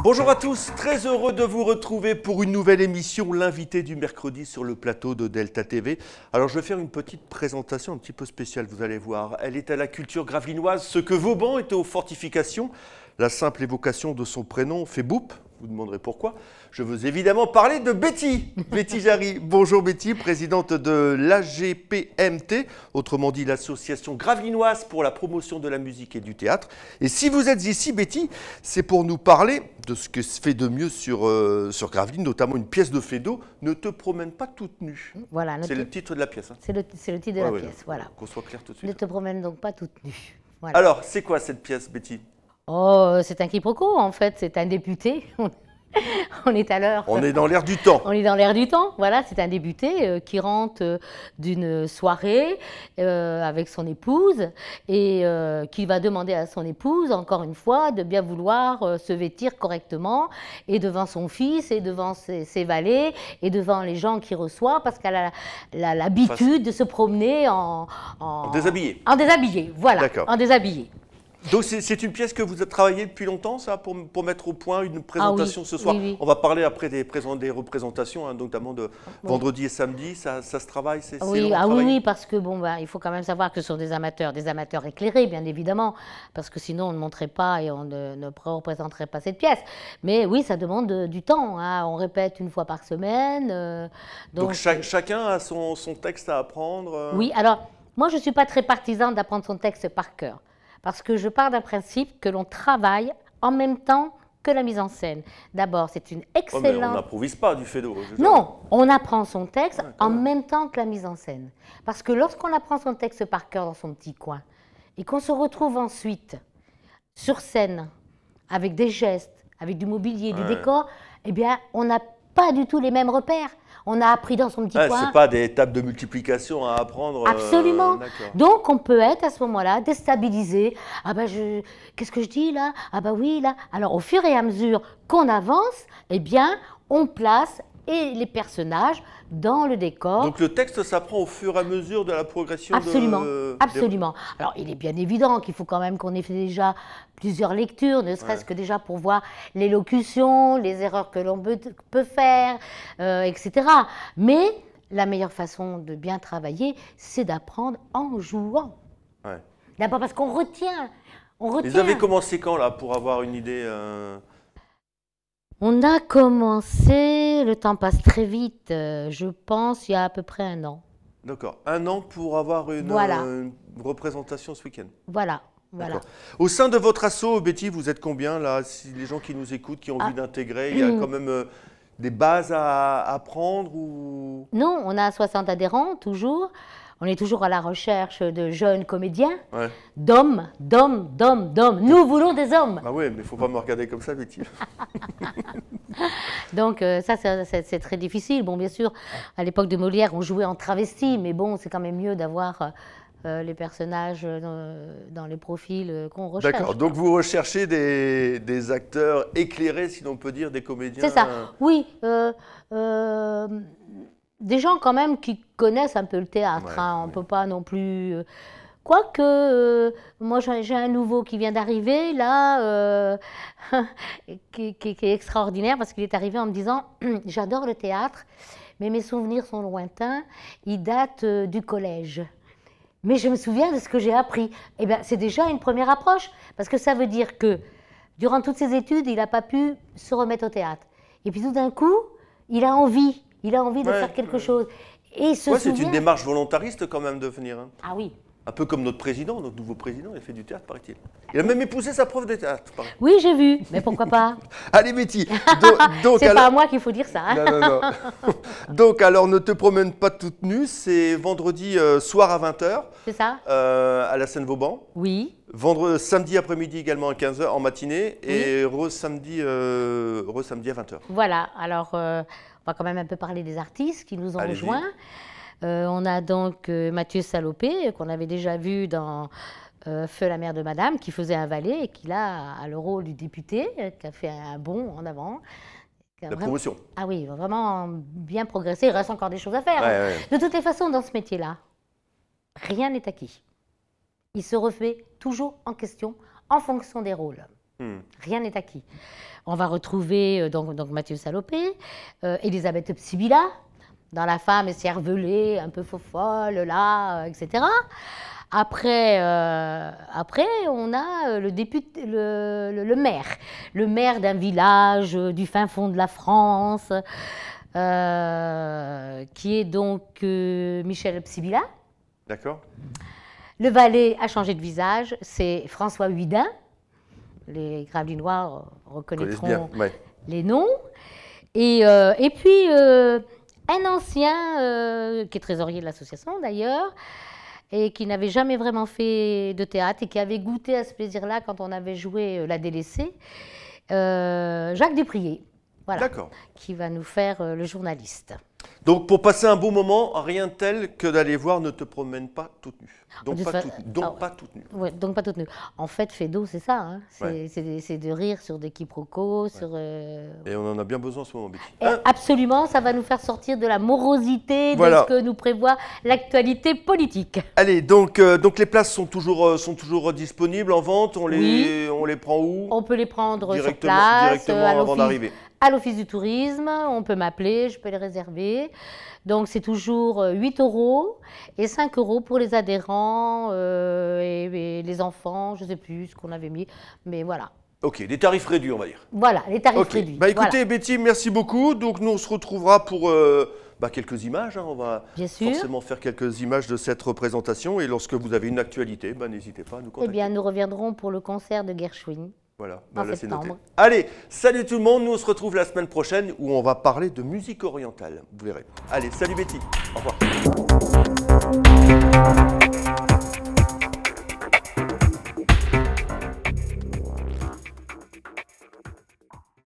Bonjour à tous, très heureux de vous retrouver pour une nouvelle émission, l'invité du mercredi sur le plateau de Delta TV. Alors je vais faire une petite présentation un petit peu spéciale, vous allez voir. Elle est à la culture gravelinoise, ce que Vauban était aux fortifications. La simple évocation de son prénom fait boup, vous demanderez pourquoi. Je veux évidemment parler de Betty, Betty Jarry. Bonjour Betty, présidente de l'AGPMT, autrement dit l'association gravelinoise pour la promotion de la musique et du théâtre. Et si vous êtes ici Betty, c'est pour nous parler de ce que se fait de mieux sur Gravelines, notamment une pièce de Feydeau, Ne te promène pas toute nue. Voilà, c'est le titre de la pièce. Hein. C'est le titre de la pièce, voilà. Qu'on soit clair tout de suite. Ne te promène donc pas toute nue. Voilà. Alors, c'est quoi cette pièce Betty? Oh, c'est un quiproquo en fait, c'est un député. On est à l'heure. On est dans l'air du temps. On est dans l'air du temps, voilà, c'est un député qui rentre d'une soirée avec son épouse et qui va demander à son épouse, encore une fois, de bien vouloir se vêtir correctement et devant son fils et devant ses valets et devant les gens qu'il reçoit parce qu'elle a l'habitude de se promener en déshabillé. En déshabillé, voilà, en déshabillé. Donc c'est une pièce que vous avez travaillé depuis longtemps, ça, pour mettre au point une présentation ce soir. Oui. On va parler après des représentations, hein, notamment de vendredi et samedi. Ça se travaille, c'est oui, parce que bon, il faut quand même savoir que ce sont des amateurs éclairés, bien évidemment, parce que sinon on ne montrerait pas et on ne représenterait pas cette pièce. Mais oui, ça demande du temps. Hein. On répète une fois par semaine. Donc chacun a son texte à apprendre. Oui, alors moi je ne suis pas très partisane d'apprendre son texte par cœur. Parce que je pars d'un principe que l'on travaille en même temps que la mise en scène. D'abord, c'est une excellente... mais on n'improvise pas du Feydeau. Non, on apprend son texte en même temps que la mise en scène. Parce que lorsqu'on apprend son texte par cœur dans son petit coin, et qu'on se retrouve ensuite sur scène, avec des gestes, avec du mobilier, du décor, eh bien, on n'a pas du tout les mêmes repères. On a appris dans son petit coin. C'est pas des tables de multiplication à apprendre. Absolument. Donc on peut être à ce moment-là déstabilisé. Ah ben qu'est-ce que je dis là? Ah ben oui là. Alors au fur et à mesure qu'on avance, eh bien on place les personnages dans le décor. Donc le texte s'apprend au fur et à mesure de la progression. Absolument, absolument. Alors il est bien évident qu'il faut quand même qu'on ait fait déjà plusieurs lectures, ne serait-ce que déjà pour voir l'élocution, les erreurs que l'on peut faire, etc. Mais la meilleure façon de bien travailler, c'est d'apprendre en jouant. Ouais. D'abord parce qu'on retient. Vous avez commencé quand là pour avoir une idée On a commencé, le temps passe très vite, je pense il y a à peu près 1 an. D'accord, 1 an pour avoir une représentation ce week-end. Voilà. Au sein de votre asso, Betty, vous êtes combien là? Si les gens qui nous écoutent, qui ont envie d'intégrer, il y a quand même des bases à apprendre ou... Non, on a 60 adhérents toujours. On est toujours à la recherche de jeunes comédiens, d'hommes. Nous voulons des hommes. Ah oui, mais il ne faut pas me regarder comme ça, Betty. Donc ça, c'est très difficile. Bon, bien sûr, à l'époque de Molière, on jouait en travesti, mais bon, c'est quand même mieux d'avoir les personnages dans les profils qu'on recherche. D'accord, donc vous recherchez des acteurs éclairés, si l'on peut dire, des comédiens. C'est ça, oui. Des gens quand même qui connaissent un peu le théâtre, on ne peut pas non plus... Quoique, moi j'ai un nouveau qui vient d'arriver là, qui est extraordinaire parce qu'il est arrivé en me disant « J'adore le théâtre, mais mes souvenirs sont lointains, ils datent du collège. Mais je me souviens de ce que j'ai appris. » Eh bien, c'est déjà une première approche, parce que ça veut dire que durant toutes ses études, il n'a pas pu se remettre au théâtre. Et puis tout d'un coup, il a envie de faire quelque chose. Et c'est une démarche volontariste quand même de venir. Hein. Ah oui. Un peu comme notre nouveau président, il a fait du théâtre, paraît-il. Il a même épousé sa prof de théâtre. Oui, j'ai vu, mais pourquoi pas? Allez, Betty. C'est pas à moi qu'il faut dire ça. Hein. Non. Donc, alors, Ne te promène pas toute nue, c'est vendredi soir à 20h. C'est ça. À la Seine-Vauban. Oui. Samedi après-midi également à 15h en matinée et samedi à 20h. Voilà, alors on va quand même un peu parler des artistes qui nous ont rejoints. On a donc Mathieu Salopé, qu'on avait déjà vu dans Feu la mère de Madame, qui faisait un valet et qui là a le rôle du député, qui a fait un bond en avant. La promotion. Ah oui, vraiment bien progressé, il reste encore des choses à faire. De toutes les façons, dans ce métier-là, rien n'est acquis. Il se refait toujours en question en fonction des rôles. Rien n'est acquis. On va retrouver donc Mathieu Salopé, Elisabeth Psibilla, dans La femme cervelée, un peu fofolle, là, etc. Après, on a le maire d'un village du fin fond de la France, qui est donc Michel Psibilla. D'accord. Le valet a changé de visage, c'est François Huydin. Les Gravelinois reconnaîtront les noms. Et puis, un ancien, qui est trésorier de l'association d'ailleurs, et qui n'avait jamais vraiment fait de théâtre et qui avait goûté à ce plaisir-là quand on avait joué La Délaissée, Jacques Duprier, voilà, qui va nous faire le journaliste. Donc, pour passer un bon moment, rien de tel que d'aller voir Ne te promène pas toute nue. Donc, pas toute nue. Ouais, donc pas toute nue. En fait, Fédo, c'est ça. Hein. C'est de rire sur des quiproquos. Sur, Et on en a bien besoin en ce moment, Betty. Absolument, ça va nous faire sortir de la morosité de ce que nous prévoit l'actualité politique. Allez, donc les places sont toujours disponibles en vente. On les prend où? On peut les prendre sur place, directement avant d'arriver. À l'Office du tourisme, on peut m'appeler, je peux les réserver. Donc c'est toujours 8 € et 5 € pour les adhérents et les enfants, je ne sais plus ce qu'on avait mis, mais voilà. Ok, des tarifs réduits, on va dire. Voilà, les tarifs réduits. Bah écoutez, Betty, merci beaucoup. Donc nous, on se retrouvera pour quelques images. Hein. On va forcément faire quelques images de cette représentation. Et lorsque vous avez une actualité, n'hésitez pas à nous contacter. Eh bien, nous reviendrons pour le concert de Gershwin. Voilà, là c'est noté. Allez, salut tout le monde, nous on se retrouve la semaine prochaine où on va parler de musique orientale, vous verrez. Allez, salut Betty, au revoir.